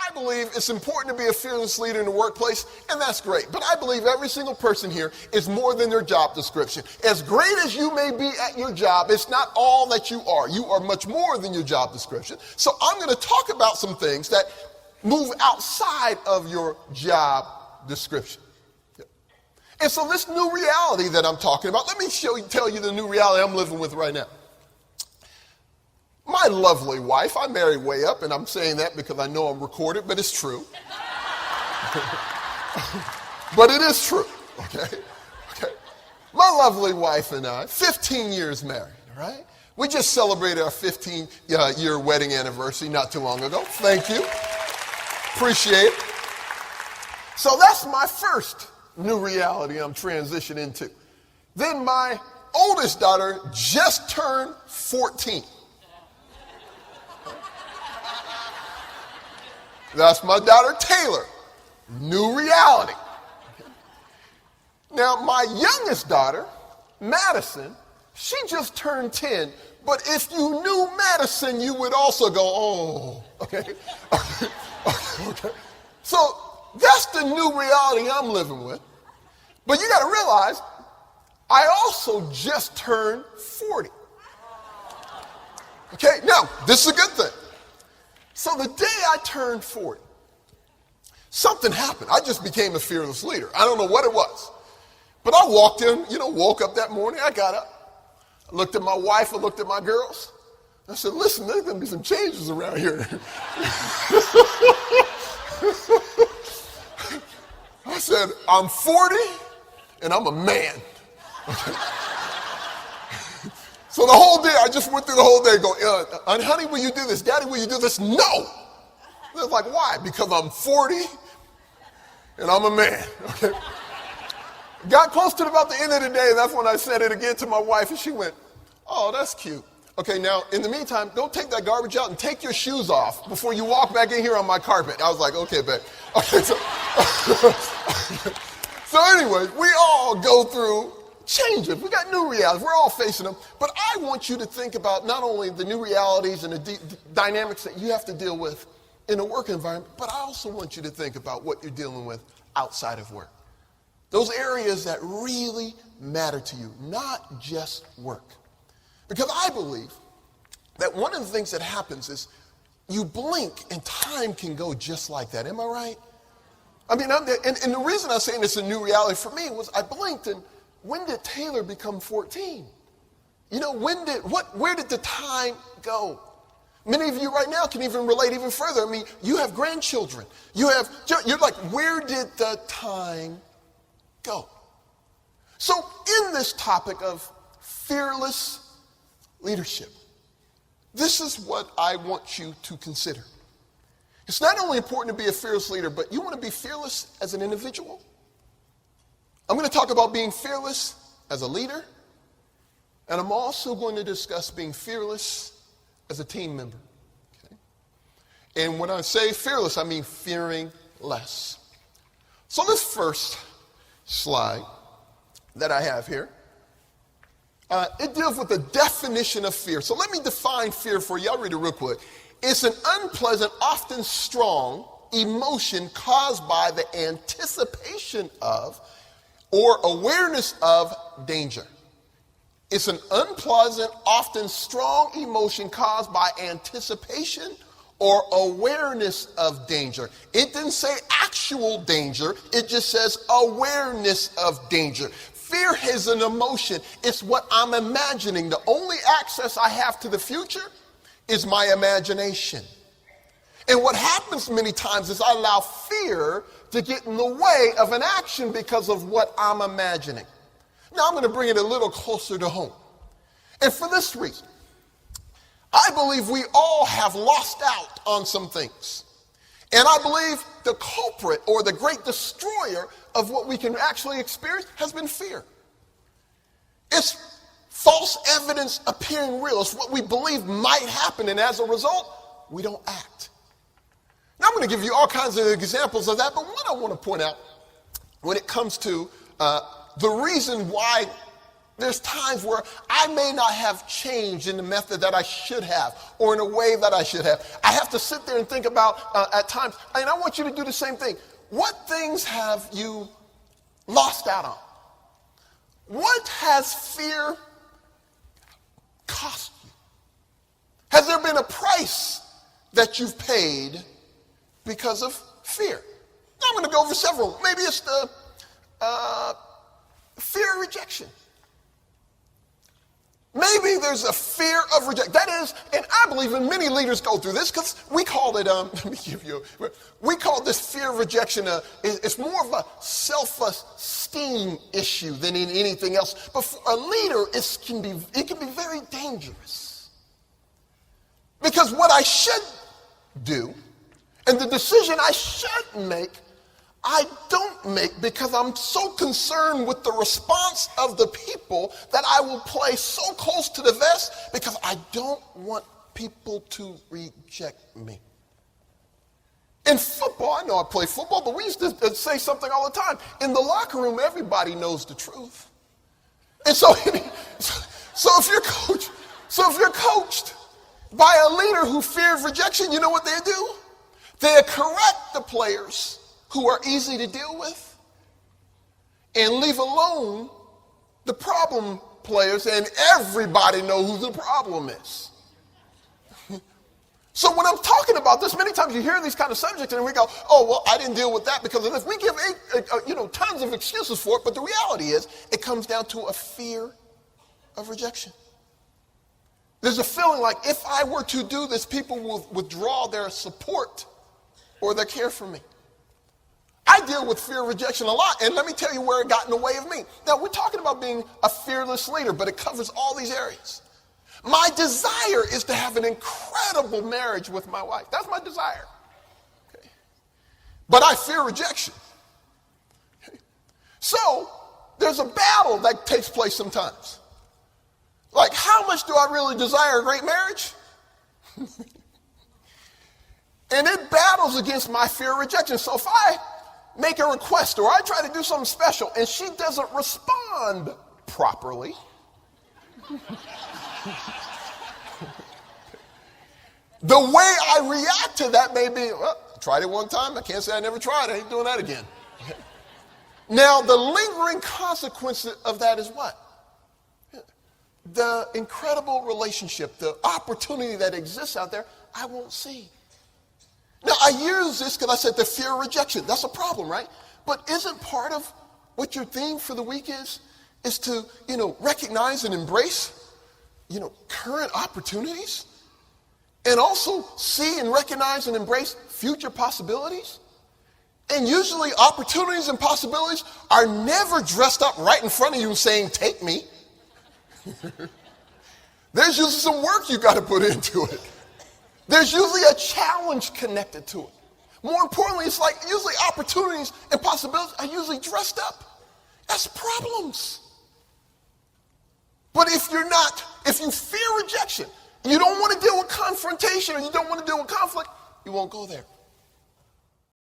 I believe it's important to be a fearless leader in the workplace, and that's great. But I believe every single person here is more than their job description. As great as you may be at your job, it's not all that you are. You are much more than your job description. So I'm going to talk about some things that move outside of your job description. And so this new reality that I'm talking about, let me tell you the new reality I'm living with right now. My lovely wife, I married way up, and I'm saying that because I know I'm recorded, but it's true. But it is true, okay? My lovely wife and I, 15 years married, all right? We just celebrated our 15-year wedding anniversary not too long ago. Thank you. Appreciate it. So that's my first new reality I'm transitioning into. Then my oldest daughter just turned 14. That's my daughter Taylor. New reality. Now my youngest daughter, Madison, she just turned 10. But if you knew Madison, you would also go, oh, okay. So that's the new reality I'm living with. But you got to realize, I also just turned 40. Okay, now, this is a good thing. So the day I turned 40, something happened. I just became a fearless leader. I don't know what it was. But I walked in, woke up that morning, I got up. I looked at my wife, I looked at my girls. I said, listen, there's going to be some changes around here. I said, I'm 40 and I'm a man. Okay. So the whole day, I just went through the whole day going, honey, will you do this? Daddy, will you do this? No. I was like, why? Because I'm 40 and I'm a man. Okay. Got close to about the end of the day, and that's when I said it again to my wife, and she went, oh, that's cute. Okay, now, in the meantime, don't take that garbage out and take your shoes off before you walk back in here on my carpet. I was like, okay, babe. Okay, so anyways, we all go through changes. We got new realities. We're all facing them. But I want you to think about not only the new realities and the dynamics that you have to deal with in a work environment, but I also want you to think about what you're dealing with outside of work. Those areas that really matter to you, not just work. Because I believe that one of the things that happens is you blink and time can go just like that. Am I right? I mean, and the reason I'm saying it's a new reality for me was I blinked, and when did Taylor become 14? Where did the time go? Many of you right now can even relate even further. I mean, you have grandchildren. You're like, where did the time go? So in this topic of fearless leadership, this is what I want you to consider. It's not only important to be a fearless leader, but you want to be fearless as an individual. I'm going to talk about being fearless as a leader, and I'm also going to discuss being fearless as a team member. Okay? And when I say fearless, I mean fearing less. So this first slide that I have here, it deals with the definition of fear. So let me define fear for you. I'll read it real quick. It's an unpleasant, often strong emotion caused by the anticipation of or awareness of danger. It's an unpleasant, often strong emotion caused by anticipation or awareness of danger. It didn't say actual danger. It just says awareness of danger. Fear is an emotion. It's what I'm imagining. The only access I have to the future is my imagination. And what happens many times is I allow fear to get in the way of an action because of what I'm imagining. Now I'm going to bring it a little closer to home. And for this reason, I believe we all have lost out on some things. And I believe the culprit or the great destroyer of what we can actually experience has been fear. It's false evidence appearing real. It's what we believe might happen, and as a result, we don't act. Now I'm going to give you all kinds of examples of that, but what I want to point out when it comes to the reason why There's times where I may not have changed in the method that I should have or in a way that I should have. I have to sit there and think about at times, and I want you to do the same thing. What things have you lost out on? What has fear cost you? Has there been a price that you've paid because of fear? I'm going to go over several. Maybe it's the fear of rejection. Maybe there's a fear of rejection. That is, and I believe in many leaders go through this because we call it, we call this fear of rejection, it's more of a self-esteem issue than in anything else. But for a leader, it can be very dangerous. Because what I should do and the decision I should make, I don't make because I'm so concerned with the response of the people that I will play so close to the vest because I don't want people to reject me. In football, I know I play football, but we used to say something all the time. In the locker room, everybody knows the truth. And so if you're coached by a leader who fears rejection, you know what they do? They correct the players who are easy to deal with and leave alone the problem players, and everybody knows who the problem is. So when I'm talking about this, many times you hear these kind of subjects and we go, oh, well, I didn't deal with that because of this. We give tons of excuses for it, but the reality is it comes down to a fear of rejection. There's a feeling like if I were to do this, people will withdraw their support or their care for me. I deal with fear of rejection a lot, and let me tell you where it got in the way of me. Now, we're talking about being a fearless leader, but it covers all these areas. My desire is to have an incredible marriage with my wife. That's my desire. Okay. But I fear rejection. Okay. So, there's a battle that takes place sometimes. Like, how much do I really desire a great marriage? And it battles against my fear of rejection. So if I make a request or I try to do something special and she doesn't respond properly, the way I react to that may be, well, I tried it one time, I can't say I never tried, I ain't doing that again. Now, the lingering consequence of that is what? The incredible relationship, the opportunity that exists out there, I won't see. Now, I use this because I said the fear of rejection. That's a problem, right? But isn't part of what your theme for the week is to, recognize and embrace, current opportunities and also see and recognize and embrace future possibilities? And usually opportunities and possibilities are never dressed up right in front of you saying, take me. There's usually some work you got to put into it. There's usually a challenge connected to it. More importantly, it's like usually opportunities and possibilities are usually dressed up as problems. But if you fear rejection, you don't want to deal with confrontation or you don't want to deal with conflict, you won't go there.